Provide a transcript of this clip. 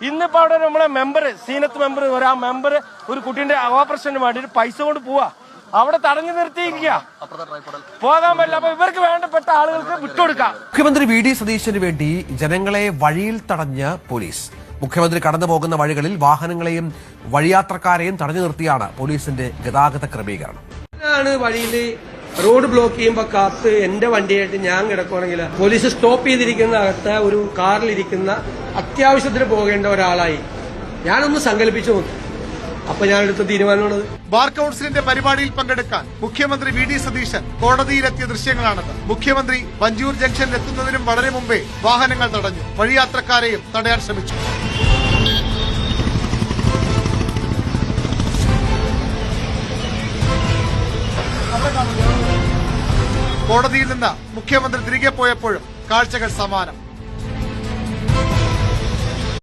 ഇന്നിപ്പോ അവിടെ നമ്മളെ മെമ്പർ സീനത്ത് മെമ്പർ ആ മെമ്പർ ഒരു കുട്ടീന്റെ ഓപ്പറേഷന് വേണ്ടിയിട്ട് പൈസ കൊണ്ട് പോവാ, അവിടെ തടഞ്ഞു നിർത്തിയിരിക്കുക, പോകാൻ പറ്റില്ല. അപ്പൊ ഇവർക്ക് വേണ്ടപ്പെട്ട ആളുകൾക്ക് വിട്ടുകൊടുക്കാം. മുഖ്യമന്ത്രി വി.ഡി. സതീശന് വേണ്ടി ജനങ്ങളെ വഴിയിൽ തടഞ്ഞ് പോലീസ്. മുഖ്യമന്ത്രി കടന്നു പോകുന്ന വഴികളിൽ വാഹനങ്ങളെയും വഴിയാത്രക്കാരെയും തടഞ്ഞു നിർത്തിയാണ് പോലീസിന്റെ ഗതാഗത ക്രമീകരണം. വഴിയിൽ റോഡ് ബ്ലോക്ക് ചെയ്യുമ്പോ കാത്ത് എന്റെ വണ്ടിയായിട്ട് ഞാൻ കിടക്കുകയാണെങ്കിൽ പോലീസ് സ്റ്റോപ്പ് ചെയ്തിരിക്കുന്ന അകത്ത് ഒരു കാറിലിരിക്കുന്ന അത്യാവശ്യത്തിന് പോകേണ്ട ഒരാളായി ഞാനൊന്ന് സങ്കല്പിച്ചു നോക്കി. അപ്പൊ ഞാൻ എടുത്ത തീരുമാനമാണത്. ബാർ കൌൺസിലിന്റെ പരിപാടിയിൽ പങ്കെടുക്കാൻ മുഖ്യമന്ത്രി വി.ഡി. സതീശൻ കോടതിയിലെത്തിയ ദൃശ്യങ്ങളാണത്. മുഖ്യമന്ത്രി വഞ്ചൂർ ജംഗ്ഷനിൽ എത്തുന്നതിനും വളരെ മുമ്പേ വാഹനങ്ങൾ തടഞ്ഞു, വഴിയാത്രക്കാരെയും തടയാൻ ശ്രമിച്ചു. കോടതിയിൽ നിന്ന് മുഖ്യമന്ത്രി തിരികെ പോയപ്പോഴും കാഴ്ചകൾ സമാനം.